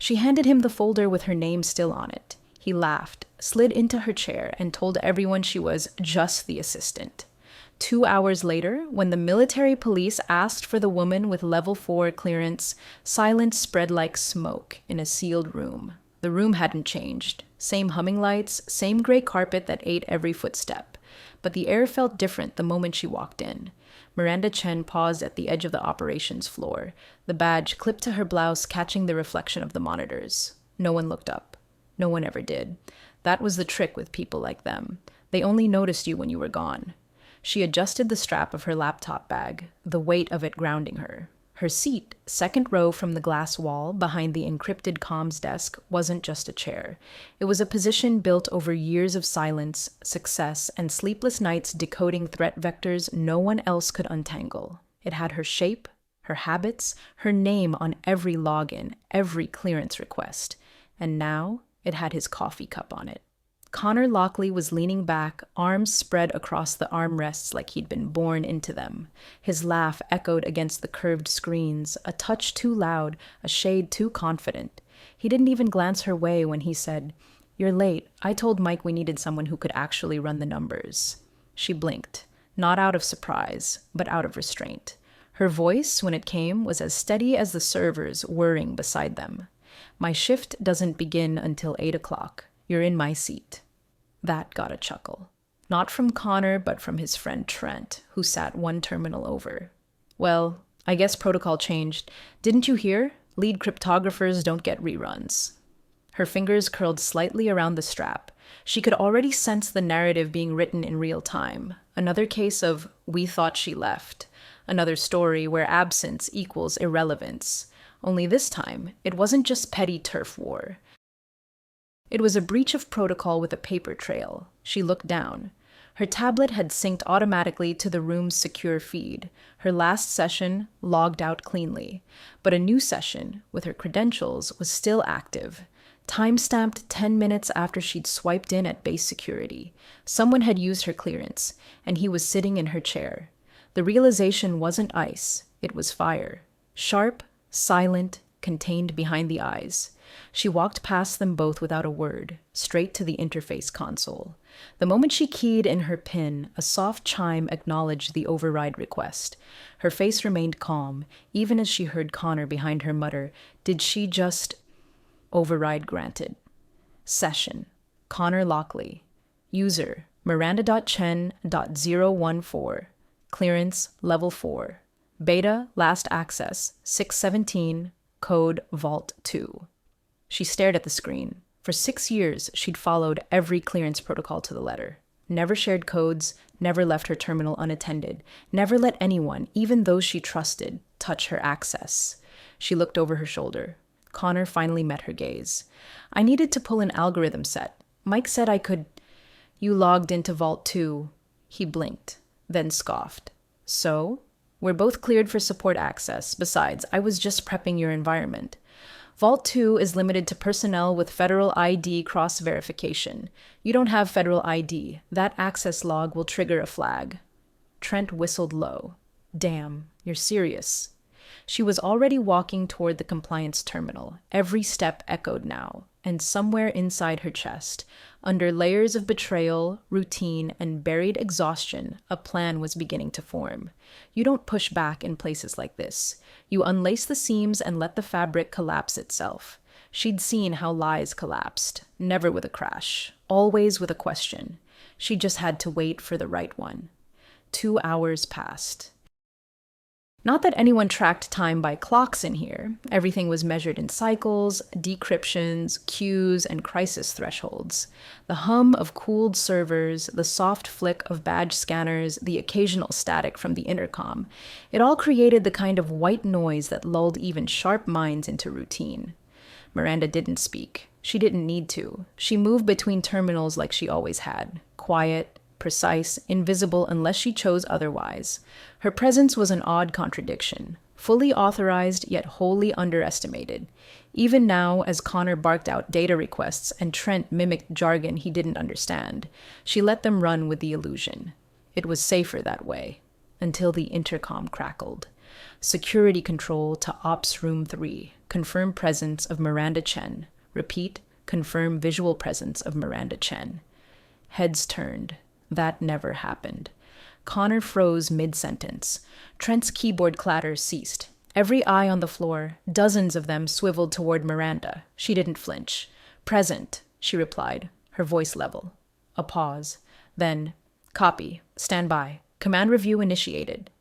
She handed him the folder with her name still on it. He laughed, slid into her chair, and told everyone she was just the assistant. 2 hours later, when the military police asked for the woman with level 4 clearance, silence spread like smoke in a sealed room. The room hadn't changed. Same humming lights, same gray carpet that ate every footstep. But the air felt different the moment she walked in. Miranda Chen paused at the edge of the operations floor, the badge clipped to her blouse catching the reflection of the monitors. No one looked up. No one ever did. That was the trick with people like them. They only noticed you when you were gone. She adjusted the strap of her laptop bag, the weight of it grounding her. Her seat, second row from the glass wall behind the encrypted comms desk, wasn't just a chair. It was a position built over years of silence, success, and sleepless nights decoding threat vectors no one else could untangle. It had her shape, her habits, her name on every login, every clearance request. And now it had his coffee cup on it. Connor Lockley was leaning back, arms spread across the armrests like he'd been born into them. His laugh echoed against the curved screens, a touch too loud, a shade too confident. He didn't even glance her way when he said, "You're late. I told Mike we needed someone who could actually run the numbers." She blinked, not out of surprise, but out of restraint. Her voice, when it came, was as steady as the servers whirring beside them. "My shift doesn't begin until 8 o'clock. You're in my seat." That got a chuckle. Not from Connor, but from his friend Trent, who sat one terminal over. "Well, I guess protocol changed. Didn't you hear? Lead cryptographers don't get reruns." Her fingers curled slightly around the strap. She could already sense the narrative being written in real time. Another case of "we thought she left." Another story where absence equals irrelevance. Only this time, it wasn't just petty turf war. It was a breach of protocol with a paper trail. She looked down. Her tablet had synced automatically to the room's secure feed. Her last session logged out cleanly. But a new session, with her credentials, was still active. Time-stamped 10 minutes after she'd swiped in at base security. Someone had used her clearance, and he was sitting in her chair. The realization wasn't ice. It was fire. Sharp, silent, contained behind the eyes. She walked past them both without a word, straight to the interface console. The moment she keyed in her PIN, a soft chime acknowledged the override request. Her face remained calm, even as she heard Connor behind her mutter, "Did she just—" Override granted. Session. Connor Lockley. User, Miranda.Chen.014. Clearance, level 4. Beta, last access, 617, code Vault 2. She stared at the screen. For 6 years, she'd followed every clearance protocol to the letter. Never shared codes, never left her terminal unattended, never let anyone, even those she trusted, touch her access. She looked over her shoulder. Connor finally met her gaze. "I needed to pull an algorithm set. Mike said I could—" "You logged into Vault 2. He blinked, then scoffed. "So? We're both cleared for support access. Besides, I was just prepping your environment. Vault 2 is limited to personnel with federal ID cross-verification. You don't have federal ID. That access log will trigger a flag." Trent whistled low. "Damn, you're serious." She was already walking toward the compliance terminal. Every step echoed now, and somewhere inside her chest, under layers of betrayal, routine, and buried exhaustion, a plan was beginning to form. You don't push back in places like this. You unlace the seams and let the fabric collapse itself. She'd seen how lies collapsed, never with a crash, always with a question. She just had to wait for the right one. 2 hours passed. Not that anyone tracked time by clocks in here. Everything was measured in cycles, decryptions, queues, and crisis thresholds. The hum of cooled servers, the soft flick of badge scanners, the occasional static from the intercom. It all created the kind of white noise that lulled even sharp minds into routine. Miranda didn't speak. She didn't need to. She moved between terminals like she always had. Quiet, precise, invisible unless she chose otherwise. Her presence was an odd contradiction, fully authorized yet wholly underestimated. Even now, as Connor barked out data requests and Trent mimicked jargon he didn't understand, she let them run with the illusion. It was safer that way, until the intercom crackled. Security control to Ops Room 3. Confirm presence of Miranda Chen. Repeat, confirm visual presence of Miranda Chen. Heads turned. That never happened. Connor froze mid-sentence. Trent's keyboard clatter ceased. Every eye on the floor, dozens of them swiveled toward Miranda. She didn't flinch. Present, she replied, her voice level. A pause. Then, copy. Stand by. Command review initiated.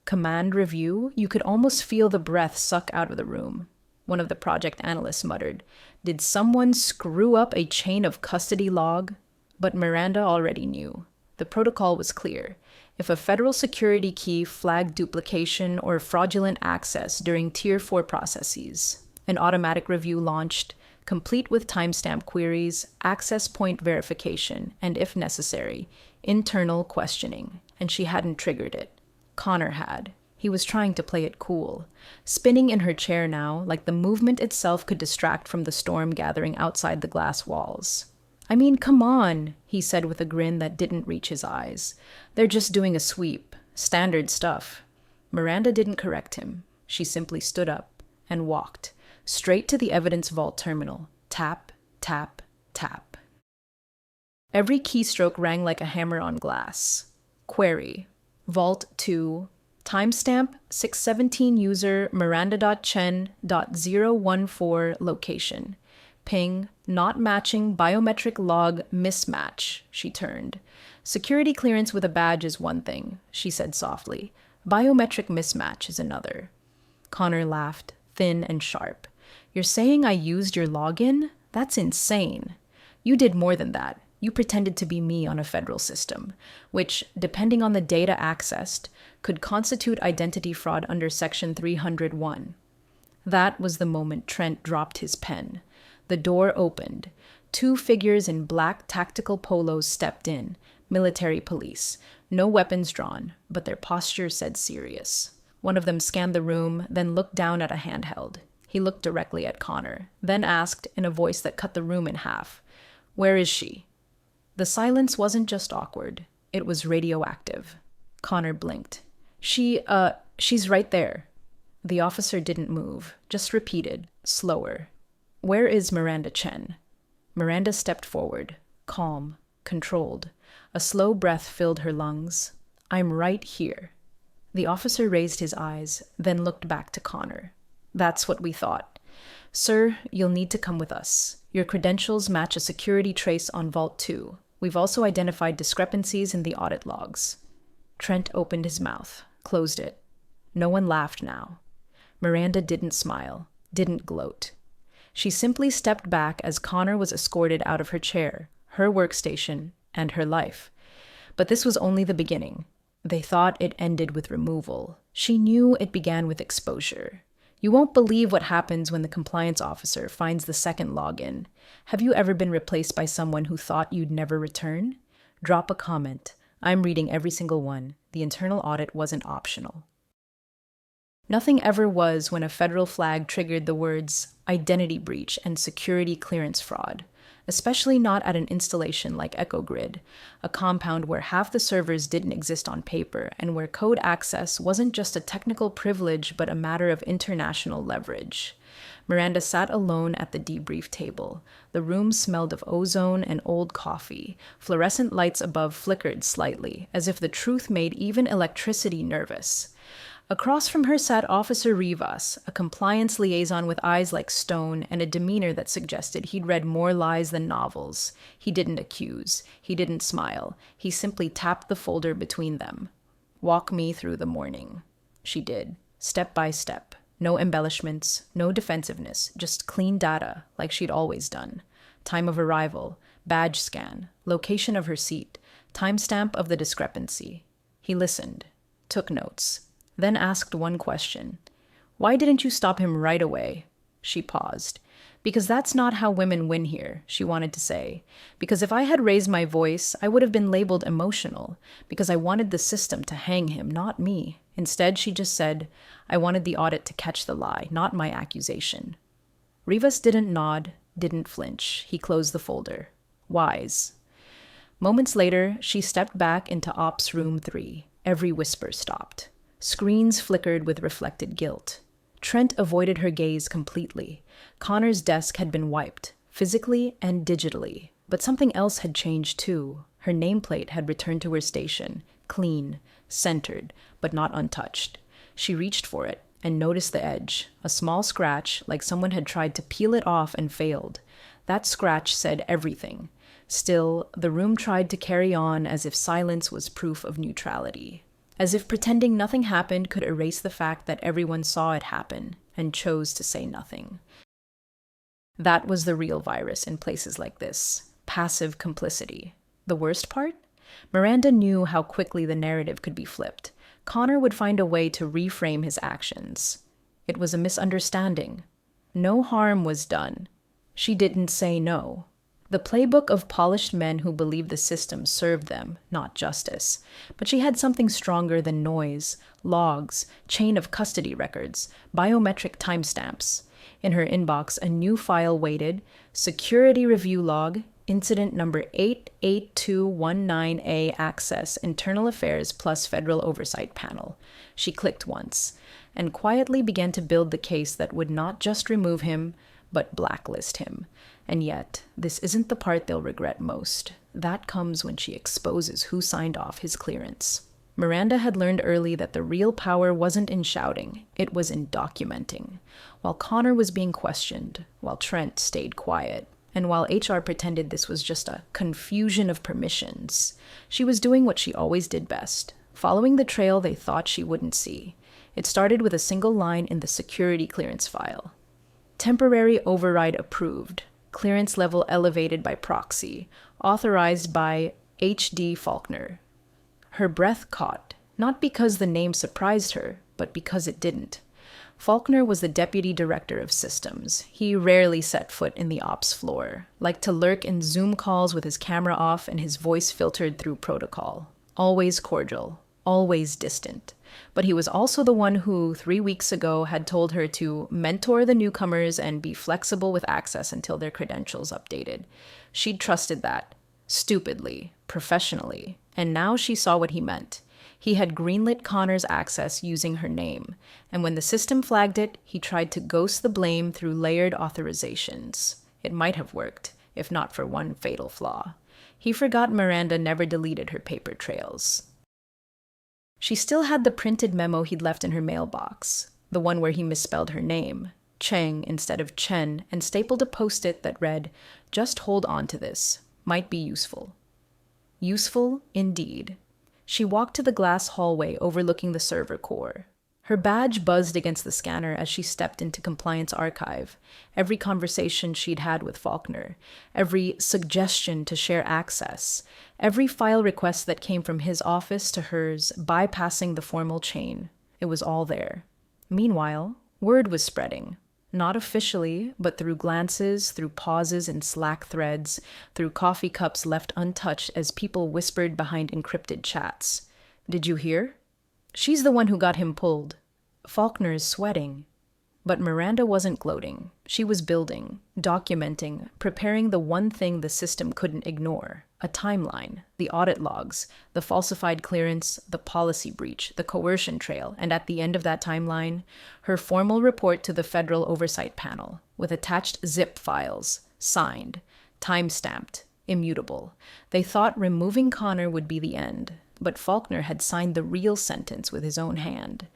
Command review? You could almost feel the breath suck out of the room. One of the project analysts muttered, "Did someone screw up a chain of custody log?" But Miranda already knew. The protocol was clear. If a federal security key flagged duplication or fraudulent access during Tier 4 processes, an automatic review launched, complete with timestamp queries, access point verification, and, if necessary, internal questioning, and she hadn't triggered it. Connor had. He was trying to play it cool, spinning in her chair now like the movement itself could distract from the storm gathering outside the glass walls. "I mean, come on," he said with a grin that didn't reach his eyes. "They're just doing a sweep. Standard stuff." Miranda didn't correct him. She simply stood up and walked, straight to the evidence vault terminal. Tap, tap, tap. Every keystroke rang like a hammer on glass. Query. Vault 2. Timestamp 617 user miranda.chen.014 location. Ping, not matching biometric log mismatch, she turned. Security clearance with a badge is one thing, she said softly. Biometric mismatch is another. Connor laughed, thin and sharp. "You're saying I used your login? That's insane. You did more than that. You pretended to be me on a federal system, which, depending on the data accessed, could constitute identity fraud under Section 301. That was the moment Trent dropped his pen. The door opened. 2 figures in black tactical polos stepped in, military police. No weapons drawn, but their posture said serious. One of them scanned the room, then looked down at a handheld. He looked directly at Connor, then asked in a voice that cut the room in half, "Where is she?" The silence wasn't just awkward. It was radioactive. Connor blinked. She's right there." The officer didn't move, just repeated, slower. "Where is Miranda Chen?" Miranda stepped forward, calm, controlled. A slow breath filled her lungs. "I'm right here." The officer raised his eyes, then looked back to Connor. "That's what we thought. Sir, you'll need to come with us. Your credentials match a security trace on Vault 2. We've also identified discrepancies in the audit logs." Trent opened his mouth, closed it. No one laughed now. Miranda didn't smile, didn't gloat. She simply stepped back as Connor was escorted out of her chair, her workstation, and her life. But this was only the beginning. They thought it ended with removal. She knew it began with exposure. You won't believe what happens when the compliance officer finds the second login. Have you ever been replaced by someone who thought you'd never return? Drop a comment. I'm reading every single one. The internal audit wasn't optional. Nothing ever was when a federal flag triggered the words identity breach and security clearance fraud, especially not at an installation like EchoGrid, a compound where half the servers didn't exist on paper and where code access wasn't just a technical privilege but a matter of international leverage. Miranda sat alone at the debrief table. The room smelled of ozone and old coffee. Fluorescent lights above flickered slightly, as if the truth made even electricity nervous. Across from her sat Officer Rivas, a compliance liaison with eyes like stone and a demeanor that suggested he'd read more lies than novels. He didn't accuse. He didn't smile. He simply tapped the folder between them. "Walk me through the morning." She did, step by step. No embellishments, no defensiveness, just clean data, like she'd always done. Time of arrival, badge scan, location of her seat, timestamp of the discrepancy. He listened, took notes. Then asked one question. "Why didn't you stop him right away?" She paused. "Because that's not how women win here," she wanted to say. "Because if I had raised my voice, I would have been labeled emotional. Because I wanted the system to hang him, not me." Instead, she just said, "I wanted the audit to catch the lie, not my accusation." Rivas didn't nod, didn't flinch. He closed the folder. Wise. Moments later, she stepped back into Ops Room 3. Every whisper stopped. Screens flickered with reflected guilt. Trent avoided her gaze completely. Connor's desk had been wiped, physically and digitally. But something else had changed too. Her nameplate had returned to her station, clean, centered, but not untouched. She reached for it and noticed the edge, a small scratch like someone had tried to peel it off and failed. That scratch said everything. Still, the room tried to carry on as if silence was proof of neutrality. As if pretending nothing happened could erase the fact that everyone saw it happen and chose to say nothing. That was the real virus in places like this. Passive complicity. The worst part? Miranda knew how quickly the narrative could be flipped. Connor would find a way to reframe his actions. It was a misunderstanding. No harm was done. She didn't say no. The playbook of polished men who believed the system served them, not justice. But she had something stronger than noise, logs, chain of custody records, biometric timestamps. In her inbox, a new file waited, security review log, incident number 88219A access, internal affairs plus federal oversight panel. She clicked once, and quietly began to build the case that would not just remove him, but blacklist him. And yet, this isn't the part they'll regret most. That comes when she exposes who signed off his clearance. Miranda had learned early that the real power wasn't in shouting, it was in documenting. While Connor was being questioned, while Trent stayed quiet, and while HR pretended this was just a confusion of permissions, she was doing what she always did best, following the trail they thought she wouldn't see. It started with a single line in the security clearance file. Temporary override approved. Clearance level elevated by proxy. Authorized by H.D. Faulkner. Her breath caught, not because the name surprised her, but because it didn't. Faulkner was the deputy director of systems. He rarely set foot in the ops floor, liked to lurk in Zoom calls with his camera off and his voice filtered through protocol. Always cordial, always distant. But he was also the one who, 3 weeks ago, had told her to mentor the newcomers and be flexible with access until their credentials updated. She'd trusted that. Stupidly, professionally. And now she saw what he meant. He had greenlit Connor's access using her name. And when the system flagged it, he tried to ghost the blame through layered authorizations. It might have worked, if not for one fatal flaw. He forgot Miranda never deleted her paper trails. She still had the printed memo he'd left in her mailbox, the one where he misspelled her name, Cheng instead of Chen, and stapled a post-it that read, "Just hold on to this. Might be useful." Useful, indeed. She walked to the glass hallway overlooking the server core. Her badge buzzed against the scanner as she stepped into Compliance Archive. Every conversation she'd had with Faulkner, every suggestion to share access, every file request that came from his office to hers, bypassing the formal chain. It was all there. Meanwhile, word was spreading. Not officially, but through glances, through pauses in Slack threads, through coffee cups left untouched as people whispered behind encrypted chats. "Did you hear? She's the one who got him pulled." Faulkner is sweating. But Miranda wasn't gloating. She was building, documenting, preparing the one thing the system couldn't ignore. A timeline, the audit logs, the falsified clearance, the policy breach, the coercion trail, and at the end of that timeline, her formal report to the Federal Oversight Panel, with attached zip files, signed, time-stamped, immutable. They thought removing Connor would be the end, but Faulkner had signed the real sentence with his own hand.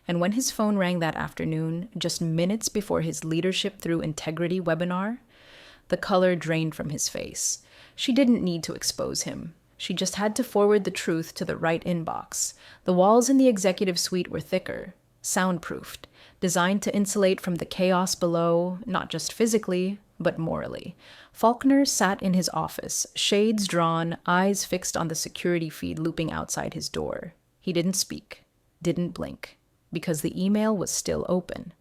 And when his phone rang that afternoon, just minutes before his Leadership Through Integrity webinar, the color drained from his face. She didn't need to expose him. She just had to forward the truth to the right inbox. The walls in the executive suite were thicker, soundproofed, designed to insulate from the chaos below, not just physically, but morally. Faulkner sat in his office, shades drawn, eyes fixed on the security feed looping outside his door. He didn't speak, didn't blink, because the email was still open.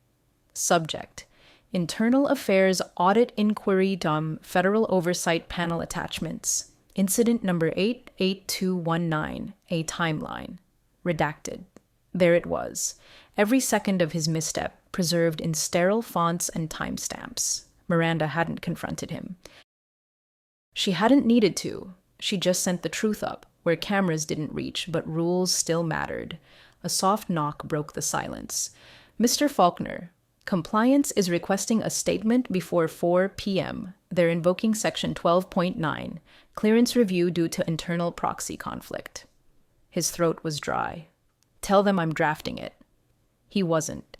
Subject: Internal Affairs Audit Inquiry Federal Oversight Panel Attachments. Incident number 88219, a timeline. Redacted. There it was. Every second of his misstep preserved in sterile fonts and timestamps. Miranda hadn't confronted him. She hadn't needed to. She just sent the truth up, where cameras didn't reach, but rules still mattered. A soft knock broke the silence. "Mr. Faulkner, compliance is requesting a statement before 4 p.m. They're invoking Section 12.9, clearance review due to internal proxy conflict." His throat was dry. "Tell them I'm drafting it." He wasn't.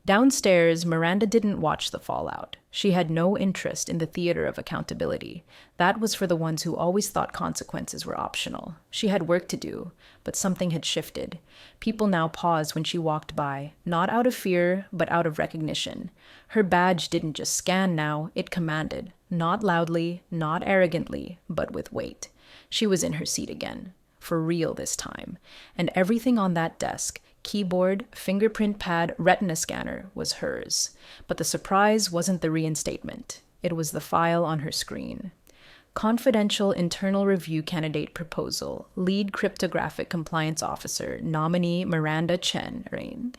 Downstairs, Miranda didn't watch the fallout. She had no interest in the theater of accountability. That was for the ones who always thought consequences were optional. She had work to do, but something had shifted. People now paused when she walked by, not out of fear, but out of recognition. Her badge didn't just scan now, it commanded, not loudly, not arrogantly, but with weight. She was in her seat again, for real this time, and everything on that desk, keyboard, fingerprint pad, retina scanner, was hers. But the surprise wasn't the reinstatement. It was the file on her screen. "Confidential internal review candidate proposal, lead cryptographic compliance officer, nominee Miranda Chen Rain."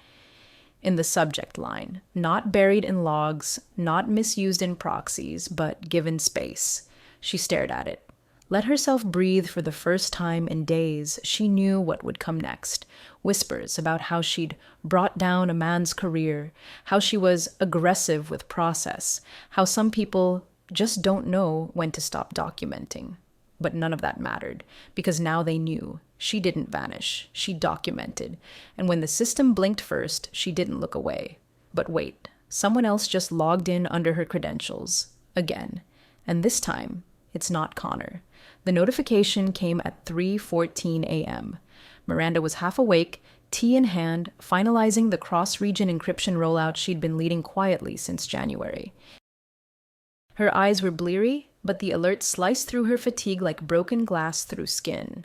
In the subject line, not buried in logs, not misused in proxies, but given space. She stared at it. Let herself breathe for the first time in days. She knew what would come next. Whispers about how she'd brought down a man's career, how she was aggressive with process, how some people just don't know when to stop documenting. But none of that mattered, because now they knew. She didn't vanish. She documented. And when the system blinked first, she didn't look away. But wait, someone else just logged in under her credentials. Again. And this time, it's not Connor. The notification came at 3:14 a.m. Miranda was half awake, tea in hand, finalizing the cross-region encryption rollout she'd been leading quietly since January. Her eyes were bleary, but the alert sliced through her fatigue like broken glass through skin.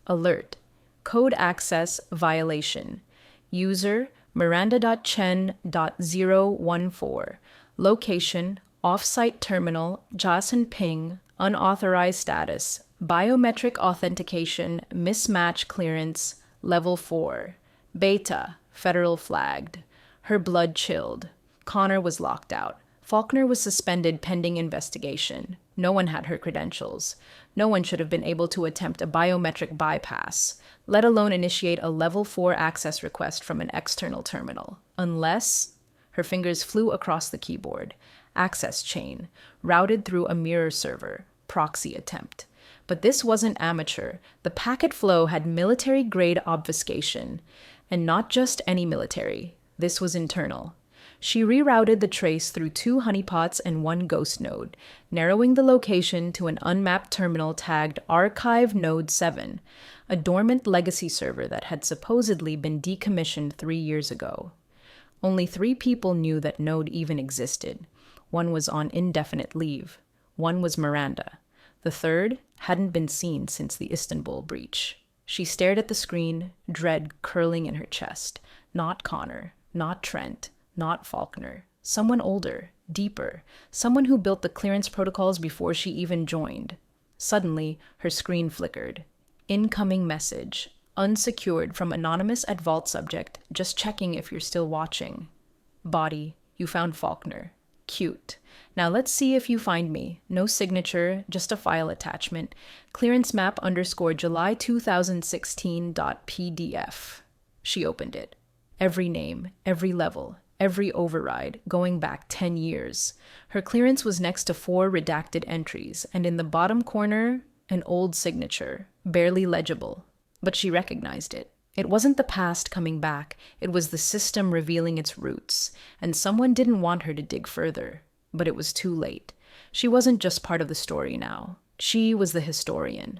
Alert. Code access violation. User Miranda.chen.014. Location Offsite terminal, Jason Ping, unauthorized status, biometric authentication, mismatch clearance, level 4. Beta, federal flagged. Her blood chilled. Connor was locked out. Faulkner was suspended pending investigation. No one had her credentials. No one should have been able to attempt a biometric bypass, let alone initiate a level 4 access request from an external terminal. Unless... Her fingers flew across the keyboard. Access chain, routed through a mirror server, proxy attempt. But this wasn't amateur. The packet flow had military-grade obfuscation. And not just any military. This was internal. She rerouted the trace through 2 honeypots and 1 ghost node, narrowing the location to an unmapped terminal tagged Archive Node 7, a dormant legacy server that had supposedly been decommissioned 3 years ago. Only 3 people knew that node even existed. One was on indefinite leave. One was Miranda. The third hadn't been seen since the Istanbul breach. She stared at the screen, dread curling in her chest. Not Connor, not Trent, not Faulkner. Someone older, deeper, someone who built the clearance protocols before she even joined. Suddenly, her screen flickered. Incoming message. Unsecured from anonymous at vault subject, just checking if you're still watching. Body, you found Faulkner. Cute. Now let's see if you find me. No signature, just a file attachment. Clearance map _ July 2016.pdf. She opened it. Every name, every level, every override, going back 10 years. Her clearance was next to 4 redacted entries, and in the bottom corner, an old signature, barely legible. But she recognized it. It wasn't the past coming back, it was the system revealing its roots, and someone didn't want her to dig further. But it was too late. She wasn't just part of the story now. She was the historian.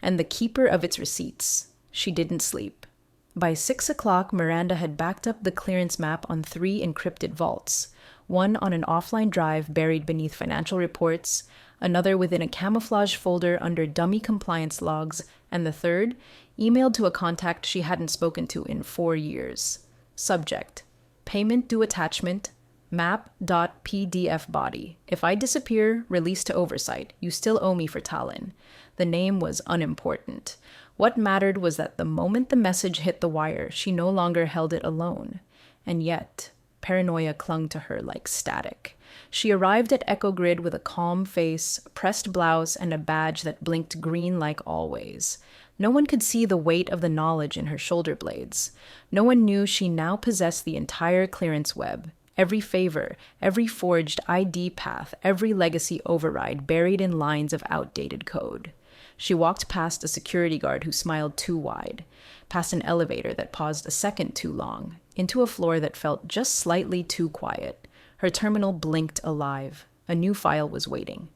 And the keeper of its receipts. She didn't sleep. By 6 o'clock, Miranda had backed up the clearance map on 3 encrypted vaults, one on an offline drive buried beneath financial reports, another within a camouflage folder under dummy compliance logs, and the third, emailed to a contact she hadn't spoken to in 4 years. Subject: payment due attachment, map.pdf body. If I disappear, release to oversight. You still owe me for Tallinn. The name was unimportant. What mattered was that the moment the message hit the wire, she no longer held it alone. And yet, paranoia clung to her like static. She arrived at Echo Grid with a calm face, pressed blouse, and a badge that blinked green like always. No one could see the weight of the knowledge in her shoulder blades. No one knew she now possessed the entire clearance web, every favor, every forged ID path, every legacy override buried in lines of outdated code. She walked past a security guard who smiled too wide, past an elevator that paused a second too long, into a floor that felt just slightly too quiet. Her terminal blinked alive. A new file was waiting.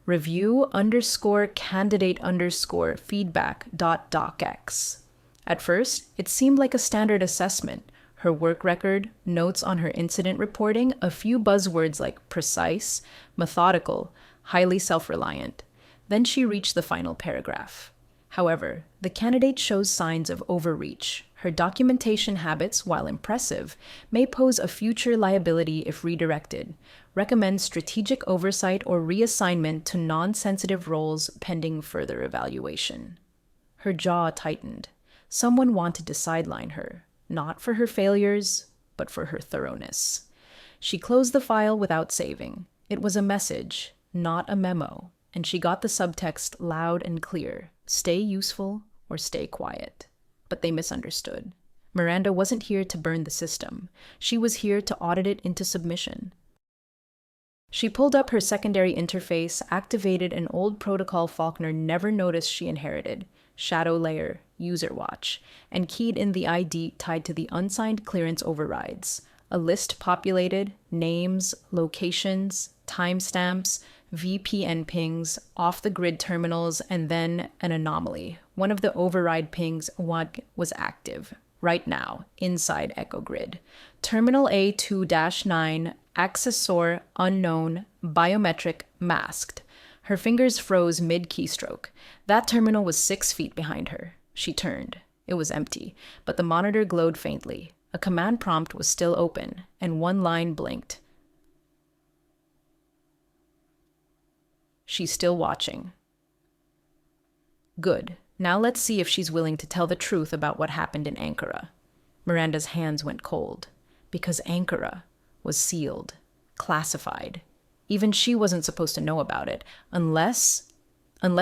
Review_candidate_feedback.docx. At first, it seemed like a standard assessment. Her work record, notes on her incident reporting, a few buzzwords like precise, methodical, highly self-reliant. Then she reached the final paragraph. However, the candidate shows signs of overreach. Her documentation habits, while impressive, may pose a future liability if redirected. Recommend strategic oversight or reassignment to non-sensitive roles pending further evaluation. Her jaw tightened. Someone wanted to sideline her, not for her failures, but for her thoroughness. She closed the file without saving. It was a message, not a memo, and she got the subtext loud and clear: stay useful or stay quiet. But they misunderstood. Miranda wasn't here to burn the system. She was here to audit it into submission. She pulled up her secondary interface, activated an old protocol Faulkner never noticed she inherited, Shadow Layer, User Watch, and keyed in the ID tied to the unsigned clearance overrides. A list populated, names, locations, timestamps, VPN pings, off-the-grid terminals, and then an anomaly. One of the override pings was active, right now, inside Echo Grid. Terminal A2-9, accessor unknown, biometric, masked. Her fingers froze mid-keystroke. That terminal was 6 feet behind her. She turned. It was empty, but the monitor glowed faintly. A command prompt was still open, and one line blinked. She's still watching. Good. Now let's see if she's willing to tell the truth about what happened in Ankara. Miranda's hands went cold. Because Ankara was sealed, classified. Even she wasn't supposed to know about it, unless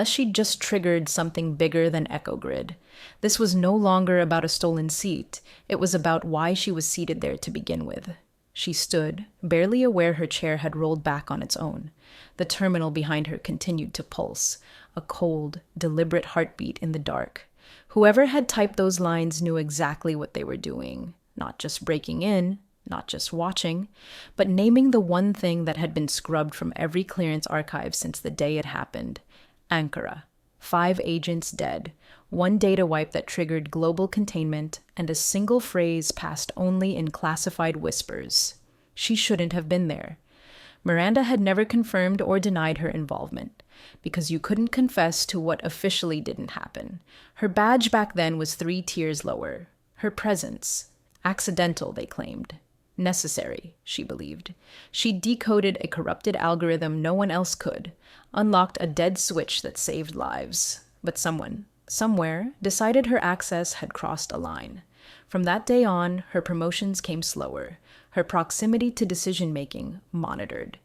she'd just triggered something bigger than Echo Grid. This was no longer about a stolen seat. It was about why she was seated there to begin with. She stood, barely aware her chair had rolled back on its own. The terminal behind her continued to pulse, a cold, deliberate heartbeat in the dark. Whoever had typed those lines knew exactly what they were doing, not just breaking in, not just watching, but naming the one thing that had been scrubbed from every clearance archive since the day it happened. Ankara. 5 agents dead, 1 data wipe that triggered global containment, and a single phrase passed only in classified whispers. She shouldn't have been there. Miranda had never confirmed or denied her involvement, because you couldn't confess to what officially didn't happen. Her badge back then was 3 tiers lower. Her presence. Accidental, they claimed. Necessary, she believed. She decoded a corrupted algorithm no one else could, unlocked a dead switch that saved lives. But someone, somewhere, decided her access had crossed a line. From that day on, her promotions came slower, her proximity to decision-making monitored.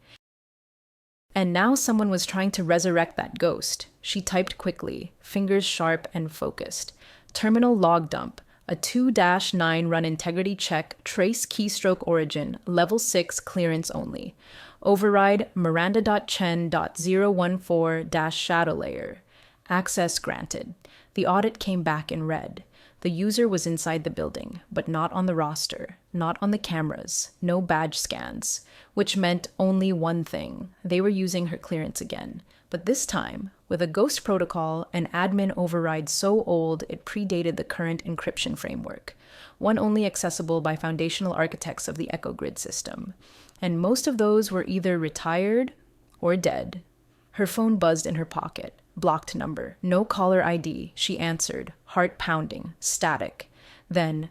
And now someone was trying to resurrect that ghost. She typed quickly, fingers sharp and focused. Terminal log dump. A 2-9 run integrity check, trace keystroke origin, level 6 clearance only. Override miranda.chen.014-shadow layer. Access granted. The audit came back in red. The user was inside the building, but not on the roster, not on the cameras, no badge scans, which meant only one thing. They were using her clearance again. But this time, with a ghost protocol, an admin override so old it predated the current encryption framework, one only accessible by foundational architects of the Echo Grid system. And most of those were either retired or dead. Her phone buzzed in her pocket. Blocked number. No caller ID. She answered, heart pounding, static. Then,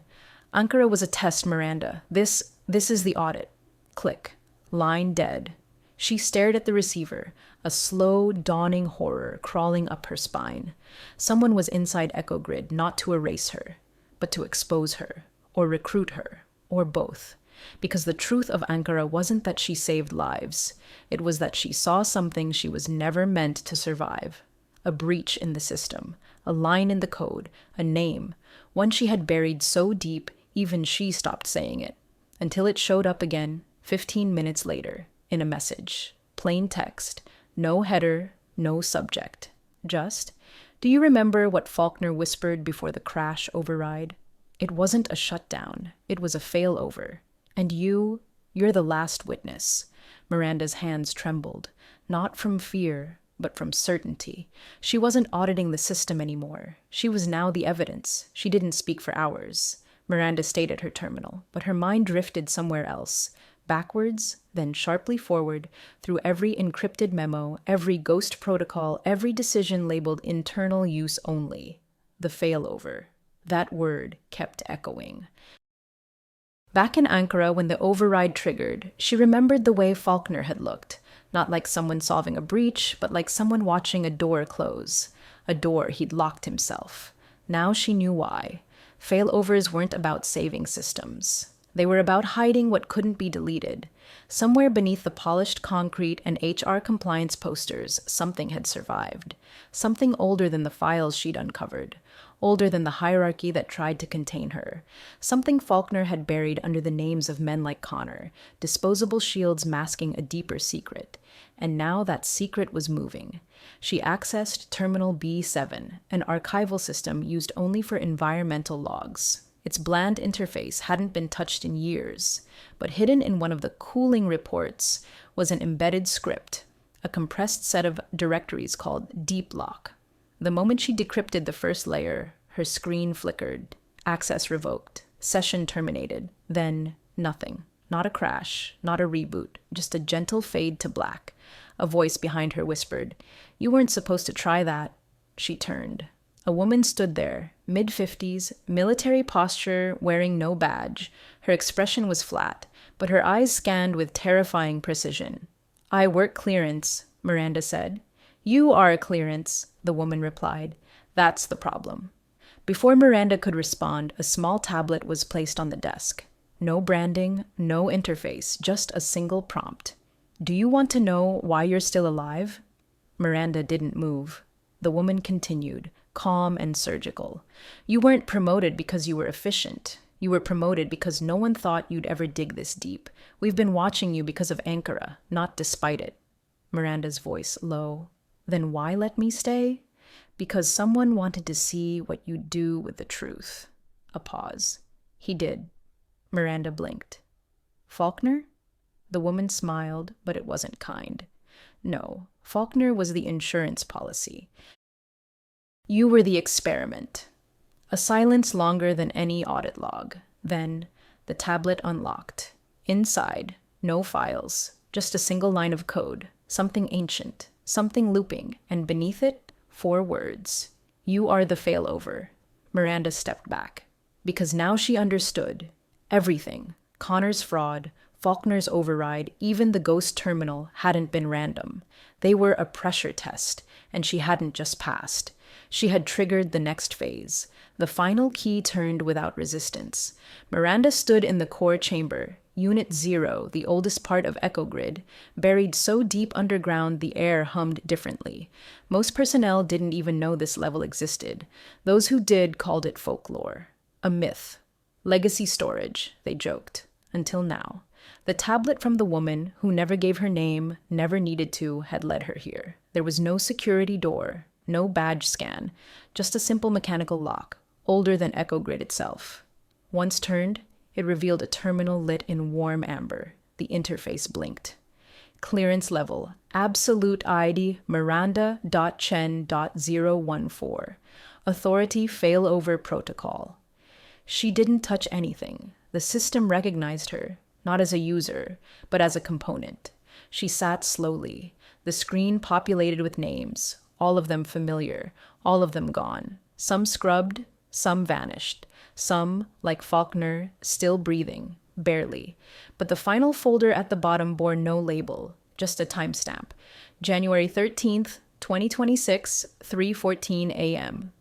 Ankara was a test, Miranda. This is the audit. Click. Line dead. She stared at the receiver, a slow, dawning horror crawling up her spine. Someone was inside Echo Grid not to erase her, but to expose her, or recruit her, or both. Because the truth of Ankara wasn't that she saved lives. It was that she saw something she was never meant to survive. a breach in the system, a line in the code, a name, one she had buried so deep even she stopped saying it, until it showed up again 15 minutes later in a message. Plain text, no header, no subject. Just, do you remember what Faulkner whispered before the crash override? It wasn't a shutdown, it was a failover. And you're the last witness. Miranda's hands trembled, not from fear, but from certainty. She wasn't auditing the system anymore. She was now the evidence. She didn't speak for hours. Miranda stayed at her terminal, but her mind drifted somewhere else, backwards, then sharply forward, through every encrypted memo, every ghost protocol, every decision labeled internal use only. The failover. That word kept echoing. Back in Ankara, when the override triggered, she remembered the way Faulkner had looked, not like someone solving a breach, but like someone watching a door close, a door he'd locked himself. Now she knew why. Failovers weren't about saving systems. They were about hiding what couldn't be deleted. Somewhere beneath the polished concrete and HR compliance posters, something had survived. Something older than the files she'd uncovered. Older than the hierarchy that tried to contain her. Something Faulkner had buried under the names of men like Connor, disposable shields masking a deeper secret. And now that secret was moving. She accessed Terminal B7, an archival system used only for environmental logs. Its bland interface hadn't been touched in years, but hidden in one of the cooling reports was an embedded script, a compressed set of directories called Deep Lock. The moment she decrypted the first layer, her screen flickered. Access revoked. Session terminated. Then nothing. Not a crash, not a reboot, just a gentle fade to black. A voice behind her whispered, "You weren't supposed to try that." She turned. A woman stood there, mid-50s, military posture, wearing no badge. Her expression was flat, but her eyes scanned with terrifying precision. "I work clearance," Miranda said. "You are clearance," the woman replied. "That's the problem." Before Miranda could respond, a small tablet was placed on the desk. No branding, no interface, just a single prompt. "Do you want to know why you're still alive?" Miranda didn't move. The woman continued, calm and surgical. "You weren't promoted because you were efficient. You were promoted because no one thought you'd ever dig this deep. We've been watching you because of Ankara, not despite it." Miranda's voice low. "Then why let me stay?" "Because someone wanted to see what you'd do with the truth." A pause. "He did." Miranda blinked. "Faulkner?" The woman smiled, but it wasn't kind. "No, Faulkner was the insurance policy. You were the experiment." A silence longer than any audit log. Then, the tablet unlocked. Inside, no files, just a single line of code, something ancient, something looping, and beneath it, 4 words. "You are the failover." Miranda stepped back, because now she understood. Everything, Connor's fraud, Faulkner's override, even the ghost terminal, hadn't been random. They were a pressure test, and she hadn't just passed. She had triggered the next phase. The final key turned without resistance. Miranda stood in the core chamber, Unit 0, the oldest part of EchoGrid, buried so deep underground the air hummed differently. Most personnel didn't even know this level existed. Those who did called it folklore. A myth. Legacy storage, they joked. Until now. The tablet from the woman, who never gave her name, never needed to, had led her here. There was no security door, no badge scan, just a simple mechanical lock, older than EchoGrid itself. Once turned, it revealed a terminal lit in warm amber. The interface blinked. Clearance level, absolute ID Miranda.Chen.014. Authority failover protocol. She didn't touch anything. The system recognized her, not as a user, but as a component. She sat slowly, the screen populated with names, all of them familiar, all of them gone. Some scrubbed, some vanished. Some, like Faulkner, still breathing, barely. But the final folder at the bottom bore no label, just a timestamp. January 13th, 2026, 3:14 a.m.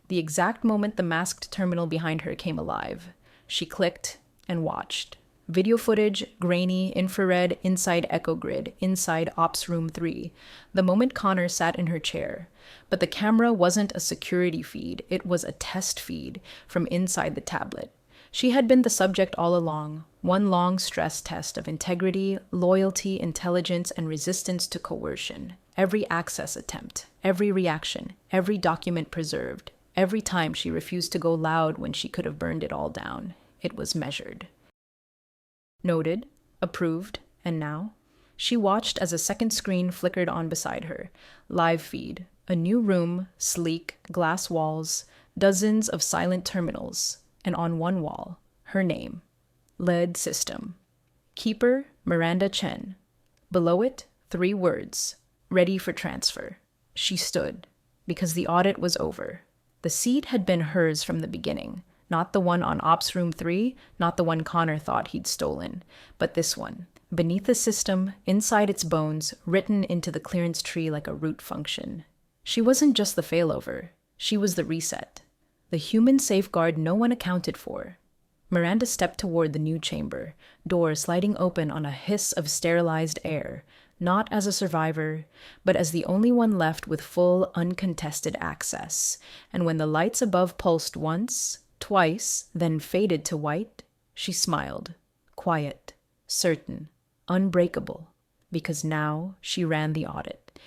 The exact moment the masked terminal behind her came alive. She clicked and watched. Video footage, grainy, infrared, inside echo grid, inside Ops Room 3, the moment Connor sat in her chair. But the camera wasn't a security feed, it was a test feed from inside the tablet. She had been the subject all along, one long stress test of integrity, loyalty, intelligence, and resistance to coercion. Every access attempt, every reaction, every document preserved, every time she refused to go loud when she could have burned it all down. It was measured. Noted, approved, and now? She watched as a second screen flickered on beside her. Live feed. A new room, sleek, glass walls, dozens of silent terminals, and on one wall, her name. Lead system. Keeper, Miranda Chen. Below it, 3 words. Ready for transfer. She stood, because the audit was over. The seat had been hers from the beginning. Not the one on Ops Room 3, not the one Connor thought he'd stolen, but this one. Beneath the system, inside its bones, written into the clearance tree like a root function. She wasn't just the failover. She was the reset. The human safeguard no one accounted for. Miranda stepped toward the new chamber, door sliding open on a hiss of sterilized air, not as a survivor, but as the only one left with full, uncontested access. And when the lights above pulsed once, twice, then faded to white, she smiled, quiet, certain, unbreakable, because now she ran the audit.